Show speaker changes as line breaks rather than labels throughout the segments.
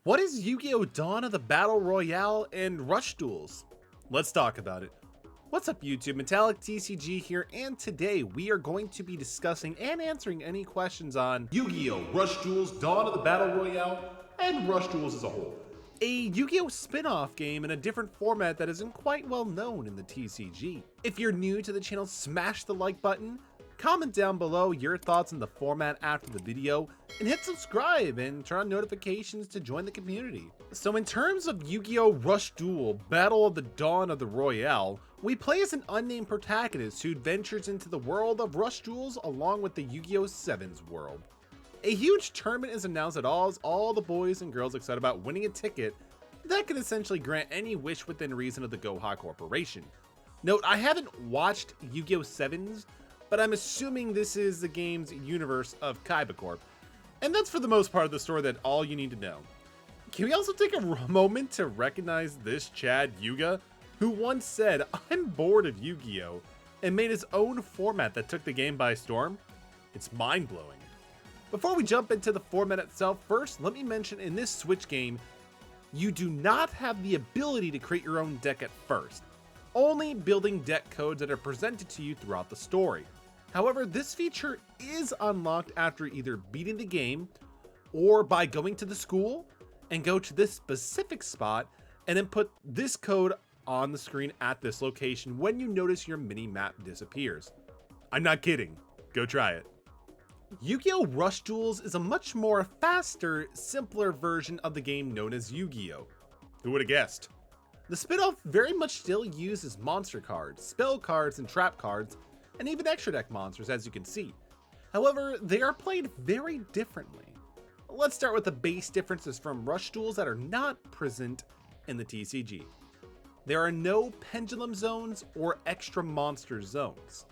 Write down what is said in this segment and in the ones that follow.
What is Yu-Gi-Oh! Dawn of the Battle Royale and Rush Duels? Let's talk about it. What's up YouTube, MetallicTCG here, and today we are going to be discussing and answering any questions on Yu-Gi-Oh! Rush Duels, Dawn of the Battle Royale, and Rush Duels as a whole. A Yu-Gi-Oh! Spin-off game in a different format that isn't quite well known in the TCG. If you're new to the channel, smash the like button, comment down below your thoughts on the format after the video, and hit subscribe and turn on notifications to join the community. So in terms of Yu-Gi-Oh! Rush Duel, Battle of the Dawn of the Royale, we play as an unnamed protagonist who adventures into the world of Rush Duels along with the Yu-Gi-Oh! 7's world. A huge tournament is announced that all the boys and girls excited about winning a ticket that can essentially grant any wish within reason of the Goha Corporation. Note, I haven't watched Yu-Gi-Oh! 7's, but I'm assuming this is the game's universe of Kaiba Corp. And that's for the most part of the story that all you need to know. Can we also take a moment to recognize this Chad Yuga, who once said, "I'm bored of Yu-Gi-Oh!" and made his own format that took the game by storm? It's mind-blowing. Before we jump into the format itself, first let me mention in this Switch game, you do not have the ability to create your own deck at first, only building deck codes that are presented to you throughout the story. However, this feature is unlocked after either beating the game or by going to the school and go to this specific spot and then put this code on the screen at this location when you notice your mini map disappears. I'm not kidding, go try it. Yu-Gi-Oh! Rush Duels is a much more faster, simpler version of the game known as Yu-Gi-Oh! Who would have guessed? The spin-off very much still uses monster cards, spell cards, and trap cards, and even extra deck monsters, as you can see. However, they are played very differently. Let's start with the base differences from Rush Duels that are not present in the TCG. There are no pendulum zones or extra monster zones.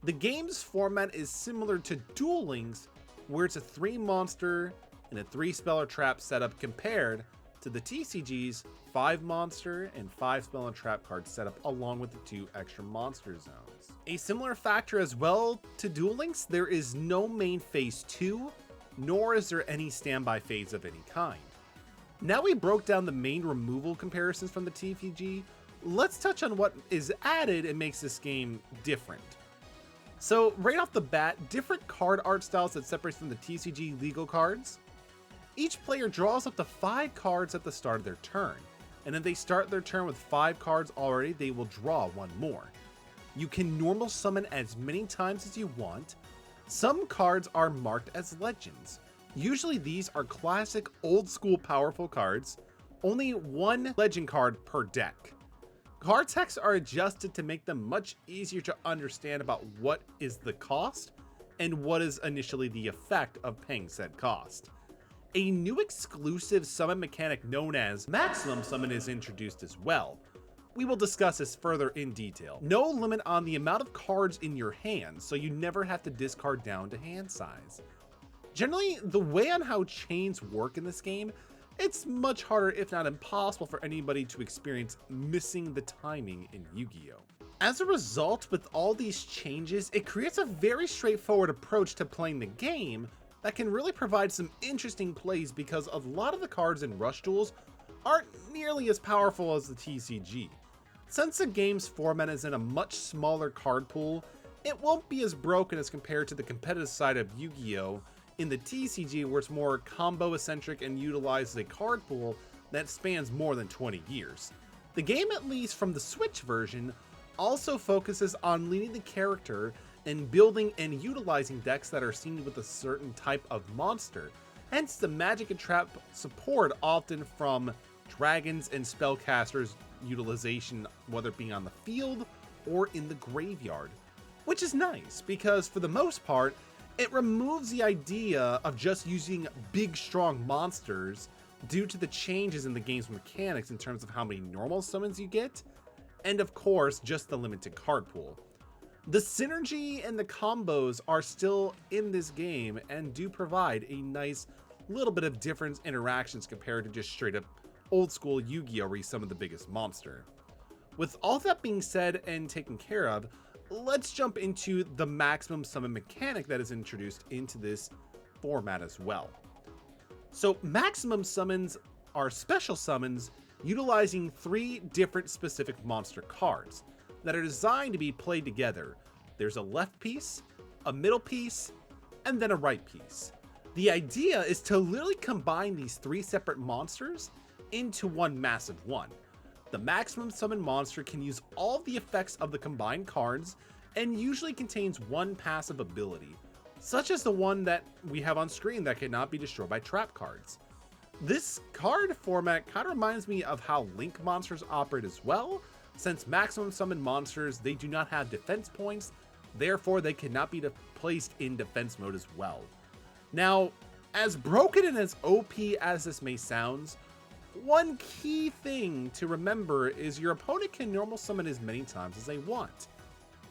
The game's format is similar to Duel Links, where it's a 3 monster and a 3 spell or trap setup compared to the TCG's 5 monster and 5 spell and trap card setup along with the 2 extra monster zones. A similar factor as well to Duel Links, there is no main phase 2, nor is there any standby phase of any kind. Now we broke down the main removal comparisons from the TCG, let's touch on what is added and makes this game different. So right off the bat, different card art styles that separates from the TCG legal cards. Each player draws up to 5 cards at the start of their turn, and if they start their turn with 5 cards already, they will draw 1 more. You can normal summon as many times as you want. Some cards are marked as legends. Usually these are classic old school powerful cards, only 1 legend card per deck. Card texts are adjusted to make them much easier to understand about what is the cost and what is initially the effect of paying said cost. A new exclusive summon mechanic known as Maximum Summon is introduced as well. We will discuss this further in detail. No limit on the amount of cards in your hand, so you never have to discard down to hand size. Generally, the way on how chains work in this game, it's much harder if not impossible for anybody to experience missing the timing in Yu-Gi-Oh! As a result, with all these changes, it creates a very straightforward approach to playing the game that can really provide some interesting plays because a lot of the cards in Rush Duels aren't nearly as powerful as the TCG. Since the game's format is in a much smaller card pool, it won't be as broken as compared to the competitive side of Yu-Gi-Oh! In the TCG, where it's more combo-eccentric and utilizes a card pool that spans more than 20 years. The game, at least from the Switch version, also focuses on leading the character and building and utilizing decks that are seen with a certain type of monster, hence the magic and trap support often from dragons and spellcasters utilization, whether it be on the field or in the graveyard. Which is nice, because for the most part, it removes the idea of just using big strong monsters due to the changes in the game's mechanics in terms of how many normal summons you get, and of course just the limited card pool. The synergy and the combos are still in this game and do provide a nice little bit of different interactions compared to just straight up old school Yu-Gi-Oh! Where you summon the biggest monster. With all that being said and taken care of, let's jump into the maximum summon mechanic that is introduced into this format as well. So maximum summons are special summons utilizing 3 different specific monster cards that are designed to be played together. There's a left piece, a middle piece, and then a right piece. The idea is to literally combine these 3 separate monsters into one massive one. The maximum summon monster can use all the effects of the combined cards and usually contains one passive ability, such as the one that we have on screen that cannot be destroyed by trap cards. This card format kind of reminds me of how Link monsters operate as well, since maximum summon monsters, they do not have defense points, therefore they cannot be placed in defense mode as well. Now, as broken and as OP as this may sound, one key thing to remember is your opponent can normal summon as many times as they want,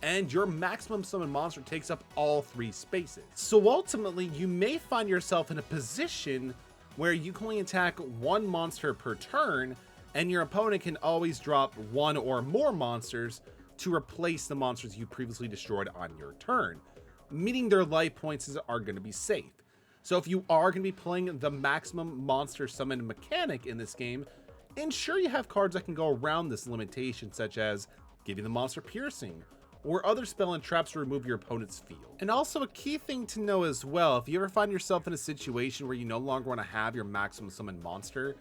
and your maximum summon monster takes up all 3 spaces. So ultimately, you may find yourself in a position where you can only attack 1 monster per turn, and your opponent can always drop 1 or more monsters to replace the monsters you previously destroyed on your turn, meaning their life points are going to be safe. So if you are going to be playing the maximum monster summon mechanic in this game, ensure you have cards that can go around this limitation, such as giving the monster piercing, or other spell and traps to remove your opponent's field. And also a key thing to know as well, if you ever find yourself in a situation where you no longer want to have your maximum summon monster,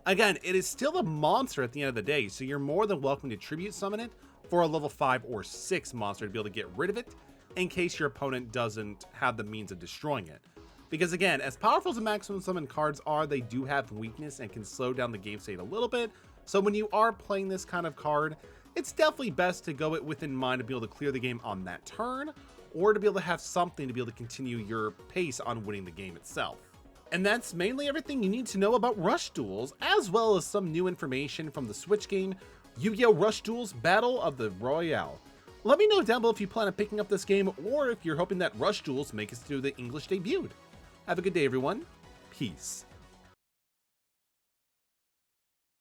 again, it is still a monster at the end of the day, so you're more than welcome to tribute summon it for a level 5 or 6 monster to be able to get rid of it in case your opponent doesn't have the means of destroying it. Because again, as powerful as the maximum summon cards are, they do have weakness and can slow down the game state a little bit. So when you are playing this kind of card, it's definitely best to go it within mind to be able to clear the game on that turn, or to be able to have something to be able to continue your pace on winning the game itself. And that's mainly everything you need to know about Rush Duels, as well as some new information from the Switch game, Yugioh Rush Duels Battle of the Royale. Let me know down below if you plan on picking up this game, or if you're hoping that Rush Duels makes it to the English debut. Have a good day, everyone. Peace.